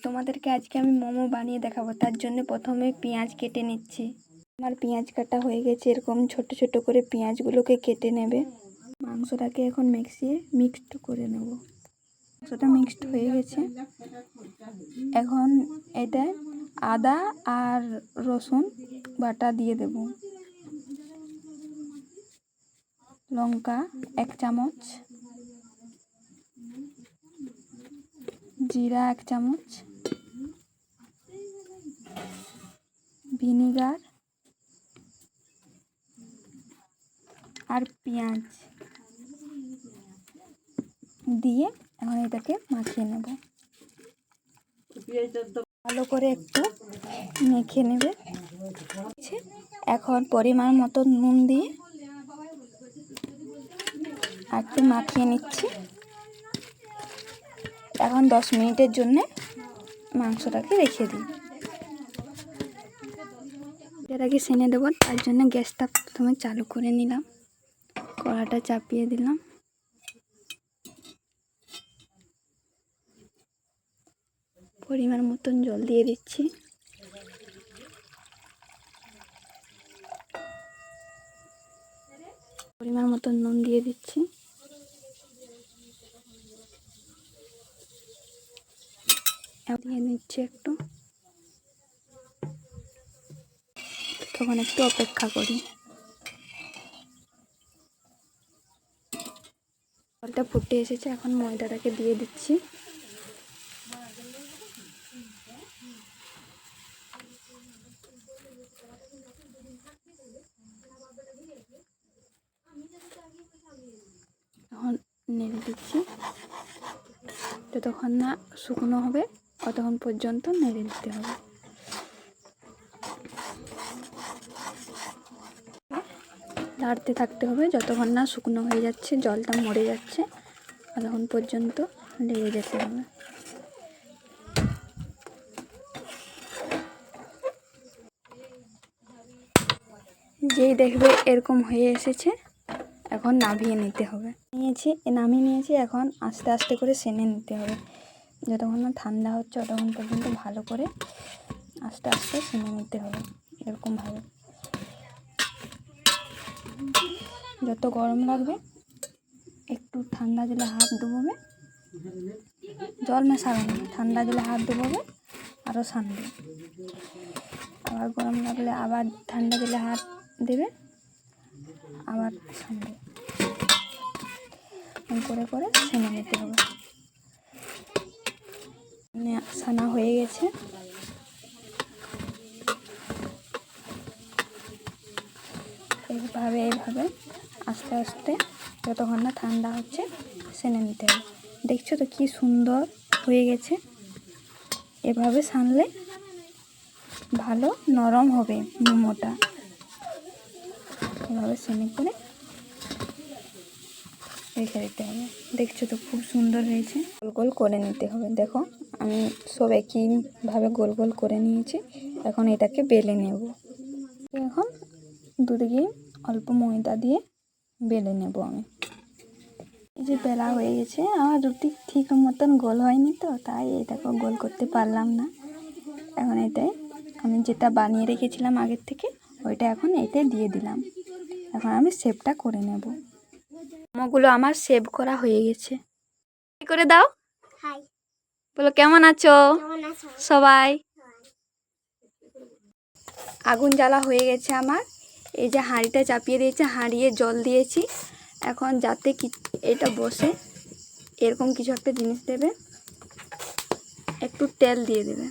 তোমাদেরকে আজকে আমি মোমো বানিয়ে দেখাবো। তার জন্য প্রথমে পেঁয়াজ কেটে নিচ্ছি। আমার পেঁয়াজ কাটা হয়ে গেছে। এরকম ছোট ছোট করে পেঁয়াজগুলোকে কেটে নেবে। মাংসটাকে এখন মিক্সড করে নেব। মাংসটা মিক্সড হয়ে গেছে। এখন এটায় আদা আর রসুন বাটা দিয়ে দেব, লঙ্কা 1 চামচ, জিরা 1 চামচ, ভিনিগার আর পেঁয়াজ দিয়ে এখন এটাকে মাখিয়ে নেব। ভালো করে একটু মেখে নেবে। এখন পরিমাণ মতো নুন দিয়ে একটু মাখিয়ে নিচ্ছি। এখন 10 মিনিটের জন্য মাংসটাকে রেখে দিই। এর আগে সেনে দেবো, তার জন্য গ্যাসটা প্রথমে চালু করে নিলাম, কড়াটা চাপিয়ে দিলাম, পরিমাণ মতন জল দিয়ে দিচ্ছি। পরিমাণ মতন নুন দিয়ে দিচ্ছি। দিয়ে নিচ্ছি একটু, তখন একটু অপেক্ষা করি। জলটা ফুটে এসেছে, এখন ময়দাটাকে দিয়ে দিচ্ছি। এখন নেড়ে দিচ্ছি। যতক্ষণ না শুকনো হবে ততক্ষণ পর্যন্ত নেড়ে দিতে হবে। নাড়তে থাকতে হবে যতক্ষণ না শুকনো হয়ে যাচ্ছে, জলটা মরে যাচ্ছে, ততক্ষণ পর্যন্ত নেড়ে যেতে হবে। যেই দেখবে এরকম হয়ে এসেছে, এখন নামিয়ে নিতে হবে। নামিয়ে নিয়েছি। এখন আস্তে আস্তে করে সেনে নিতে হবে। যতক্ষণ না ঠান্ডা হচ্ছে ততক্ষণ পর্যন্ত ভালো করে আস্তে আস্তে সেনে নিতে হবে। এরকমভাবে যত গরম লাগবে একটু ঠান্ডা জলে হাত ডুবোবে, জল মেশাবে না, ঠান্ডা জলে হাত ডুবোবে, আরও সানবে। আবার গরম লাগলে আবার ঠান্ডা জলে হাত দেবে, আবার সানবে। করে করে সেনে নিতে হবে। সানা হয়ে গেছে। এইভাবে আস্তে আস্তে যতক্ষণ না ঠান্ডা হচ্ছে সেনে নিতে হবে। দেখছো তো কি সুন্দর হয়ে গেছে। এভাবে সানলে ভালো নরম হবে মোমোটা। এভাবে সেনে করে রেখে দিতে হবে। দেখছো তো খুব সুন্দর হয়েছে। গোল গোল করে নিতে হবে। দেখো আমি সব একইভাবে গোল গোল করে নিয়েছি। এখন এটাকে বেলে নেব। এখন দুদিকে অল্প ময়দা দিয়ে বেলে নেব আমি। এই যে বেলা হয়ে গেছে। আমার রুটি ঠিক মতন গোল হয়নি তো, তাই এটাকে গোল করতে পারলাম না। এখন এটাই আমি যেটা বানিয়ে রেখেছিলাম আগের থেকে, ওইটা এখন এটাই দিয়ে দিলাম। এখন আমি শেপটা করে নেব। মোমোগুলো আমার শেপ করা হয়ে গেছে। করে দাও, হাই বলো, কেমন আছো সবাই? আগুন জ্বালা হয়ে গেছে আমার। এই যে হাঁড়িটা চাপিয়ে দিয়েছে, হাঁড়িয়ে জল দিয়েছি। এখন যাতে এটা বসে এরকম কিছু একটা জিনিস দেবে, একটু তেল দিয়ে দেবে।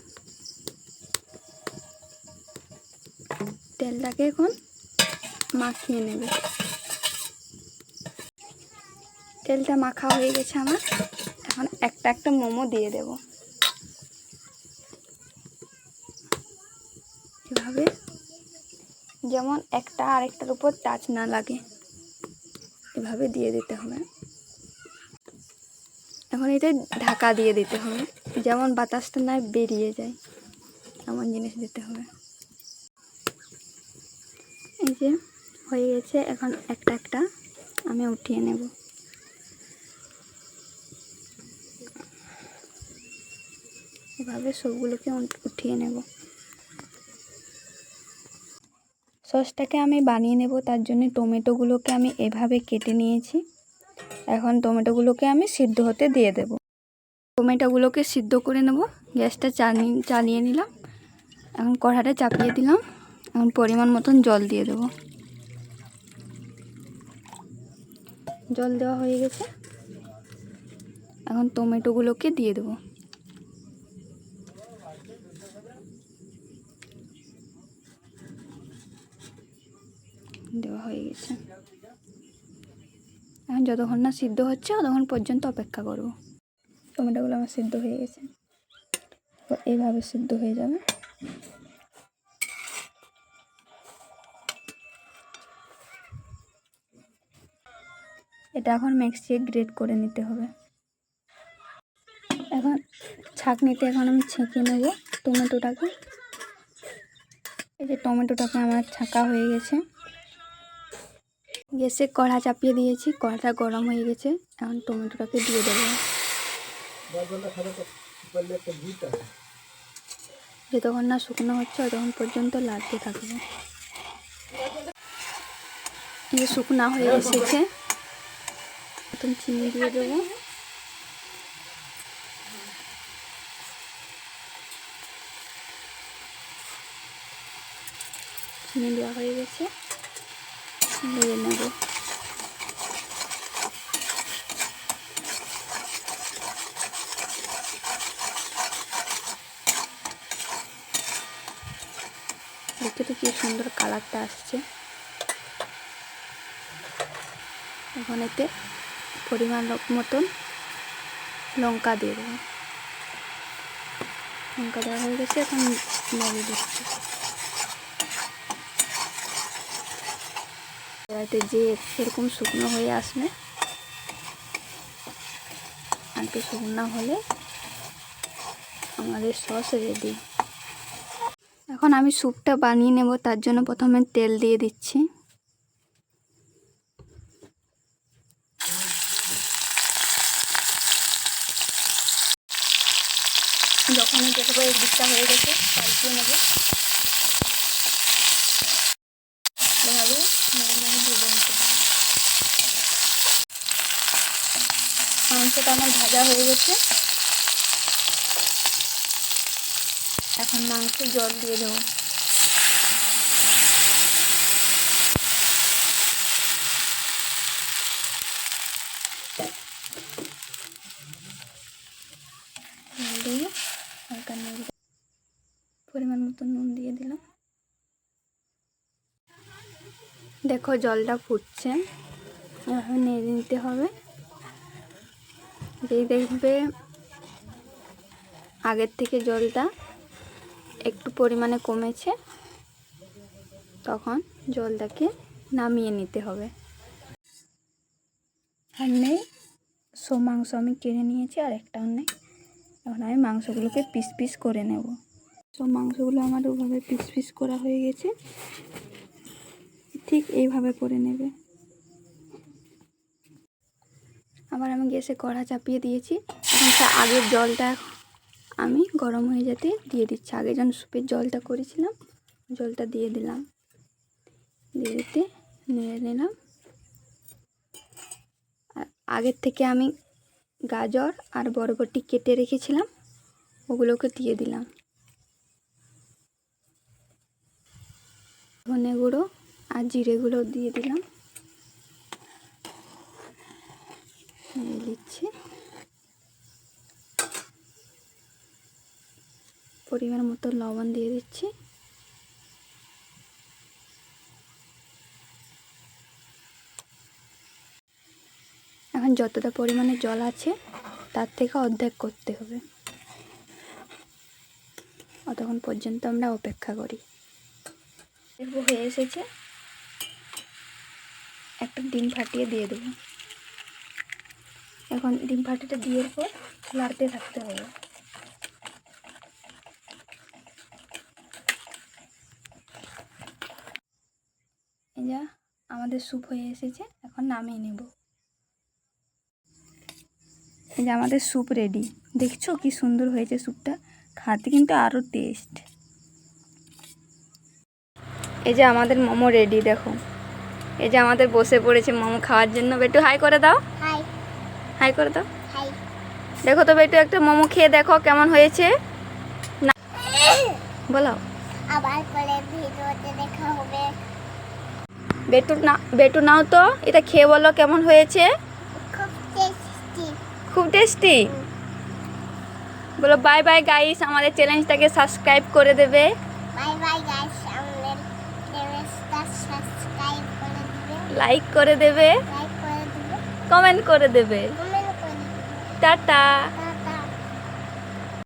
তেলটাকে এখন মাখিয়ে নেবে। তেলটা মাখা হয়ে গেছে আমার। এখন একটা একটা মোমো দিয়ে দেব। এভাবে, যেমন একটা আরেকটার উপর টাচ না লাগে, এভাবে দিয়ে দিতে হবে। এখন এটা ঢাকা দিয়ে দিতে হবে, যেমন বাতাসটা না বেরিয়ে যায় এমন জিনিস দিতে হবে। এই যে হয়ে গেছে। এখন একটা একটা আমি উঠিয়ে নেব। এভাবে সবগুলোকে উঠিয়ে নেব। সসটাকে আমি বানিয়ে নেব, তার জন্য টমেটোগুলোকে আমি এভাবে কেটে নিয়েছি। এখন টমেটোগুলোকে আমি সিদ্ধ হতে দিয়ে দেব। টমেটোগুলোকে সিদ্ধ করে নেব। গ্যাসটা চালিয়ে নিলাম। এখন কড়াটা চাপিয়ে দিলাম। এখন পরিমাণ মতন জল দিয়ে দেব। জল দেওয়া হয়ে গেছে। এখন টমেটোগুলোকে দিয়ে দেব। দেওয়া হয়ে গেছে। এখন যতক্ষণ না সিদ্ধ হচ্ছে ততক্ষণ পর্যন্ত অপেক্ষা করব। টমেটোগুলো আমার সিদ্ধ হয়ে গেছে, তো এইভাবে সিদ্ধ হয়ে যাবে। এটা এখন মিক্সিতে গ্রেট করে নিতে হবে। এখন ছাঁকনিতে এখন আমি ছেঁকে নেব টমেটোটাকে। এই যে টমেটোটাকে আমার ছাঁকা হয়ে গেছে। গ্যাসে কড়া চাপিয়ে দিয়েছি, কড়াটা গরম হয়ে গেছে। এখন টমেটোটাকে দিয়ে দেবো। যতক্ষণ না শুকনো হচ্ছে ততক্ষণ পর্যন্ত লাগতে থাকবে। এই যে শুকনা হয়ে এসেছে, এখন চিনি দিয়ে দেবো। চিনি দেওয়া হয়ে গেছে, দিয়ে নেব। দেখতে তো কি সুন্দর কালারটা আসছে। এখন এতে পরিমাণ মতন লঙ্কা দিয়ে দেবো। লঙ্কা দেওয়া হয়ে গেছে, এখন নেড়ে দিচ্ছি। এতে যে এরকম শুকনো হয়ে আসবে, আর একটু শুকনো হলে আমাদের সস রেডি। এখন আমি স্যুপটা বানিয়ে নেব, তার জন্য প্রথমে তেল দিয়ে দিচ্ছি। যখনই দেখবো এই দিকটা হয়ে গেছে পাল্টিয়ে নেব। এভাবে নেড়ে নেড়ে ভেজে নিতে হবে। মাংসটা আমার ভাজা হয়ে গেছে। এখন মাংসে জল দিয়ে দেবো। জল দিয়ে হালকা নেড়ে পরিমাণ মতো নুন দিয়ে দিলাম। দেখো জলটা ফুটছে, এভাবে নেড়ে নিতে হবে। যেই দেখবে আগের থেকে জলটা একটু পরিমাণে কমেছে, তখন জলটাকে নামিয়ে নিতে হবে। আর নেই সব মাংস আমি কিনে নিয়েছি, আর একটাও নেই। এখন আমি মাংসগুলোকে পিস পিস করে নেব। সব মাংসগুলো আমার ওভাবে পিস পিস করা হয়ে গেছে, ঠিক এইভাবে করে নেবে। আবার আমি গ্যাসে কড়া চাপিয়ে দিয়েছি। এখন আগের জলটা আমি গরম হয়ে যেতে দিয়ে দিচ্ছি। আগে যখন স্যুপের জলটা করেছিলাম, জলটা দিয়ে দিলাম। দিয়ে দিতে নেড়ে নিলাম। আর আগের থেকে আমি গাজর আর বরবটি কেটে রেখেছিলাম, ওগুলোকে দিয়ে দিলাম। ধনে গুঁড়ো আর জিরে গুঁড়ো দিয়ে দিলাম। দিয়ে দিচ্ছি। পরিমাণ মতো লবণ দিয়ে দিচ্ছি। এখন যতটা পরিমাণে জল আছে তার থেকে অর্ধেক করতে হবে। অতক্ষণ পর্যন্ত আমরা অপেক্ষা করি। দেখবো হয়ে এসেছে। একটা ডিম ফাটিয়ে দিয়ে দেবো। এখন ডিম ফাটিটা দেওয়ার পর নাড়তে থাকতে হবে। এই যা আমাদের স্যুপ হয়ে এসেছে, এখন নামিয়ে নেব। এই যে আমাদের স্যুপ রেডি। দেখছো কি সুন্দর হয়েছে স্যুপটা। খাতে কিন্তু আরও টেস্ট। এই যে আমাদের মোমো রেডি, দেখো। এই যে আমাদের বসে পড়েছে মোমো খাওয়ার জন্য। বেটু হাই করে দাও, হাই হাই করে দাও। হাই। দেখো তো বেটু, একটা মোমো খেয়ে দেখো কেমন হয়েছে না, বলো। আবার পরে ভিডিওতে দেখা হবে। বেটু নাও তো, এটা খেয়ে বলো কেমন হয়েছে। খুব টেস্টি। খুব টেস্টি। বলো বাই বাই গাইস, আমাদের চ্যানেলটাকে সাবস্ক্রাইব করে দেবে। বাই বাই গাইস, আমাদের চ্যানেলটা সাবস্ক্রাইব করে দিবে, লাইক করে দেবে, লাইক করে দিবে, কমেন্ট করে দেবে। কমেন্ট করে দিবে। টাটা।